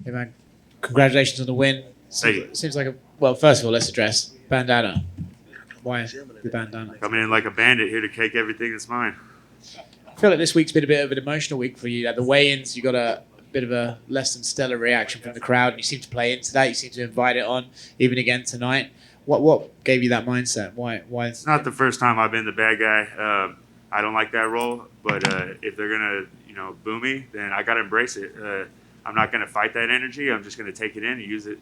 Hey man, congratulations on the win. Seems like first of all, let's address bandana. Why the bandana? Coming in like a bandit here to take everything that's mine. I feel like this week's been a bit of an emotional week for you. At the weigh-ins, you got a bit of a less than stellar reaction from the crowd, and you seem to play into that. You seem to invite it on, even again tonight. What gave you that mindset? Why? It's not the first time I've been the bad guy. I don't like that role, but if they're gonna, boo me, then I gotta embrace it. I'm not gonna fight that energy. I'm just gonna take it in and use it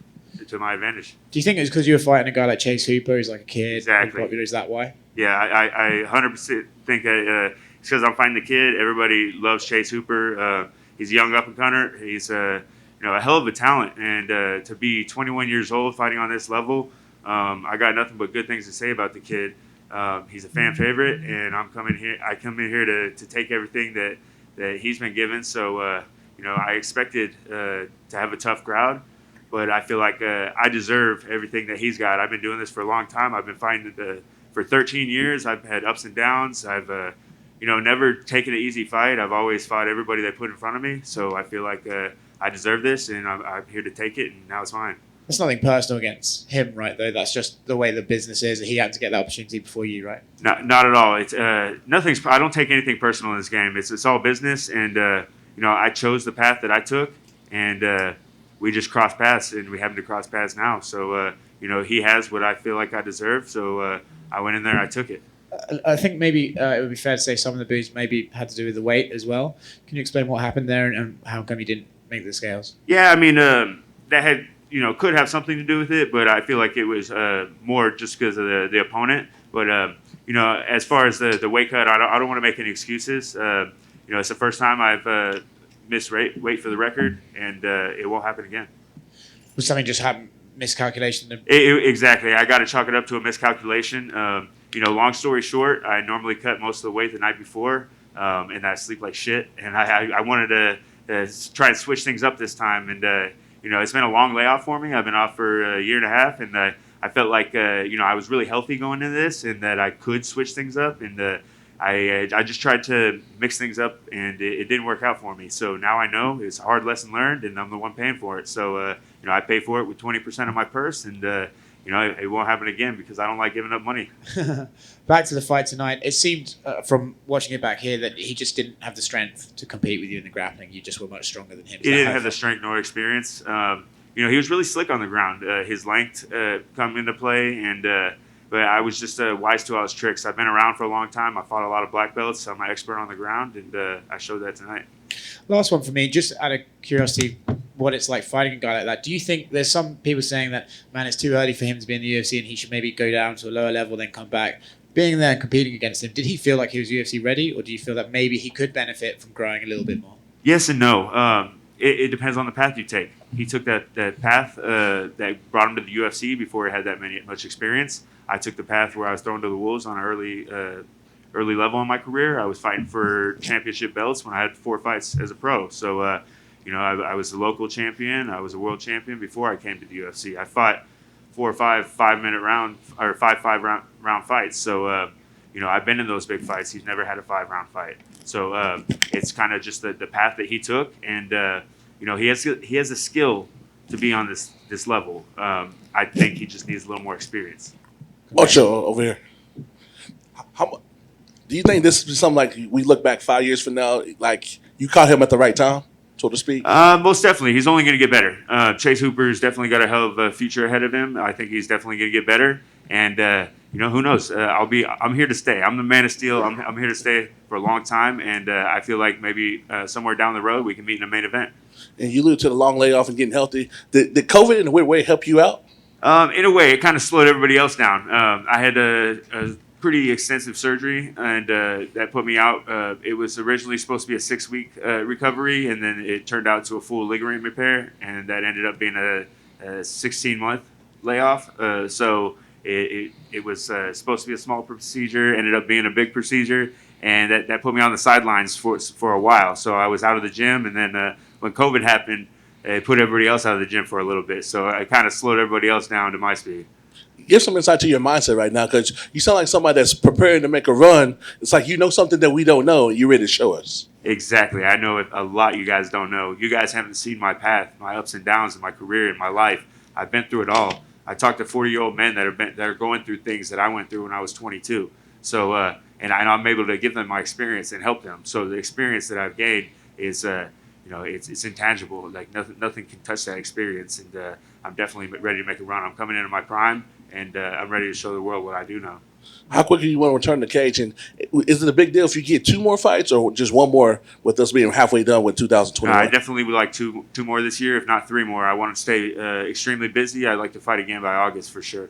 to my advantage. Do you think it's because you were fighting a guy like Chase Hooper, who's like a kid? Exactly. Is that why? Yeah, I 100% think that it's because I'm fighting the kid. Everybody loves Chase Hooper. He's a young up-and-comer. He's a hell of a talent, and to be 21 years old fighting on this level, I got nothing but good things to say about the kid. He's a fan favorite, and I come in here to take everything that he's been given. So I expected to have a tough crowd, but I feel like I deserve everything that he's got. I've been doing this for a long time. I've been fighting for 13 years. I've had ups and downs. I've never taken an easy fight. I've always fought everybody they put in front of me. So I feel like I deserve this, and I'm here to take it, and now it's mine. That's nothing personal against him, right, though? That's just the way the business is. He had to get the opportunity before you, right? Not at all. It's nothing's. I don't take anything personal in this game. It's all business, and I chose the path that I took, and we just crossed paths, and we happen to cross paths now. So he has what I feel like I deserve. So I went in there, I took it. I think maybe it would be fair to say some of the boos maybe had to do with the weight as well. Can you explain what happened there and how come you didn't make the scales? Yeah, I mean that had could have something to do with it, but I feel like it was more just because of the opponent. But as far as the weight cut, I don't want to make any excuses. It's the first time I've missed weight for the record, and it won't happen again. Was something just happened? Miscalculation? Exactly. I got to chalk it up to a miscalculation. Long story short, I normally cut most of the weight the night before, and I sleep like shit. And I wanted to try and switch things up this time. And, it's been a long layoff for me. I've been off for a year and a half, and I felt like, I was really healthy going into this and that I could switch things up. And I just tried to mix things up, and it didn't work out for me. So now I know it's a hard lesson learned, and I'm the one paying for it. So, I pay for it with 20% of my purse, and, it won't happen again because I don't like giving up money. Back to the fight tonight. It seemed from watching it back here that he just didn't have the strength to compete with you in the grappling. You just were much stronger than him. He didn't have the strength nor experience. He was really slick on the ground. His length come into play, and but I was just wise to all his tricks. I've been around for a long time. I fought a lot of black belts. So I'm an expert on the ground, and I showed that tonight. Last one for me, just out of curiosity, what it's like fighting a guy like that. Do you think there's some people saying that, man, it's too early for him to be in the UFC and he should maybe go down to a lower level, then come back? Being there and competing against him, did he feel like he was UFC ready, or do you feel that maybe he could benefit from growing a little bit more? Yes and no. It depends on the path you take. He took that path that brought him to the UFC before he had much experience. I took the path where I was thrown to the wolves on an early level in my career. I was fighting for championship belts when I had 4 fights as a pro. So, I was a local champion. I was a world champion before I came to the UFC. I fought 4 or 5 5-minute round or 5 round fights. So, I've been in those big fights. He's never had a 5-round fight. So it's kind of just the path that he took, and he has a skill to be on this level. I think he just needs a little more experience. Ocho over here. How do you think this is something like we look back 5 years from now, like you caught him at the right time, so to speak? Most definitely. He's only going to get better. Chase Hooper's definitely got a hell of a future ahead of him. I think he's definitely going to get better. And, who knows? I'm here to stay. I'm the man of steel. I'm here to stay for a long time. And I feel like maybe somewhere down the road we can meet in a main event. And you alluded to the long layoff and getting healthy. Did COVID in a weird way help you out? In a way, it kind of slowed everybody else down. I had a pretty extensive surgery, and that put me out. It was originally supposed to be a 6-week recovery, and then it turned out to a full ligament repair, and that ended up being a 16-month layoff. So it was supposed to be a small procedure, ended up being a big procedure, and that put me on the sidelines for a while. So I was out of the gym, and then when COVID happened, it put everybody else out of the gym for a little bit. So I kind of slowed everybody else down to my speed. Give some insight to your mindset right now, because you sound like somebody that's preparing to make a run. It's like you know something that we don't know, and you're ready to show us. Exactly. I know a lot you guys don't know. You guys haven't seen my path, my ups and downs in my career, in my life. I've been through it all. I talk to 40-year-old men that are going through things that I went through when I was 22. So, and I'm able to give them my experience and help them. So the experience that I've gained is, it's intangible. Like nothing can touch that experience. And I'm definitely ready to make a run. I'm coming into my prime, and I'm ready to show the world what I do now. How quickly you want to return to the cage? And is it a big deal if you get 2 more fights or just 1 more with us being halfway done with I 2021? definitely would like two more this year, if not 3 more. I want to stay extremely busy. I'd like to fight again by August for sure.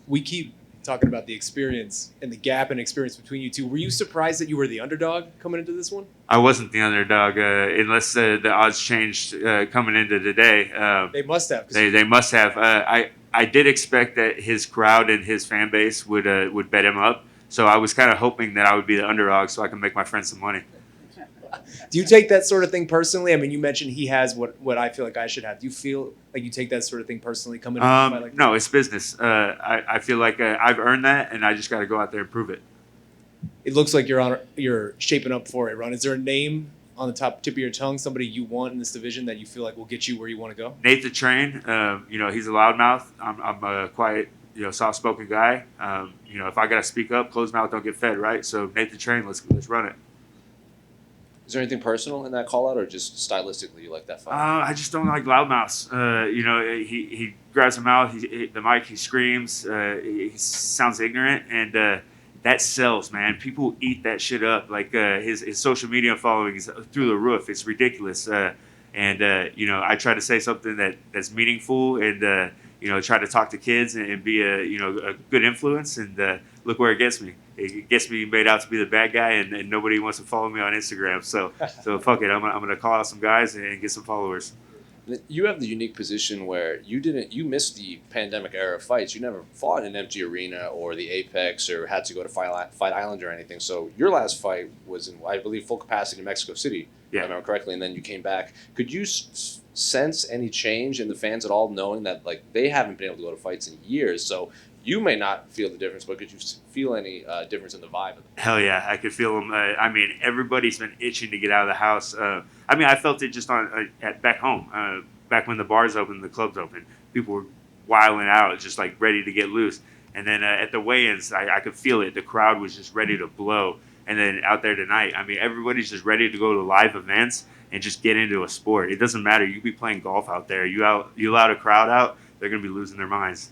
We keep talking about the experience and the gap in experience between you two. Were you surprised that you were the underdog coming into this one? I wasn't the underdog unless the odds changed coming into today. They must have. They must have. I did expect that his crowd and his fan base would bet him up. So I was kind of hoping that I would be the underdog so I can make my friends some money. Do you take that sort of thing personally? I mean, you mentioned he has what I feel like I should have. Do you feel like you take that sort of thing personally coming into a fight like No, it's business. I feel like I've earned that, and I just got to go out there and prove it. It looks like you're shaping up for it, Ron. Is there a name on the tip of your tongue, somebody you want in this division that you feel like will get you where you want to go? Nate the Train, he's a loudmouth. I'm a quiet, soft-spoken guy. If I got to speak up, closed mouth don't get fed, right? So Nate the Train, let's run it. Is there anything personal in that call out, or just stylistically you like that fight? I just don't like loudmouths. He grabs the mouth, the mic, he screams, he sounds ignorant, and that sells, man. People eat that shit up. Like his social media following is through the roof. It's ridiculous. I try to say something that's meaningful and try to talk to kids and be a good influence. And look where it gets me. It gets me made out to be the bad guy, and nobody wants to follow me on Instagram. So fuck it. I'm gonna call out some guys and get some followers. You have the unique position where you missed the pandemic era fights. You never fought in an empty arena or the Apex or had to go to Fight Island or anything. So your last fight was in, I believe, full capacity in Mexico City, Yeah. if I remember correctly, and then you came back. Could you sense any change in the fans at all, knowing that like they haven't been able to go to fights in years? So you may not feel the difference, but could you feel any difference in the vibe? Hell yeah, I could feel them. Everybody's been itching to get out of the house. I felt it just back home. Back when the bars opened, the clubs opened, people were wilding out, just like ready to get loose. And then at the weigh-ins, I could feel it. The crowd was just ready to blow. And then out there tonight, everybody's just ready to go to live events and just get into a sport. It doesn't matter. You could be playing golf out there. You allow a crowd out, they're going to be losing their minds.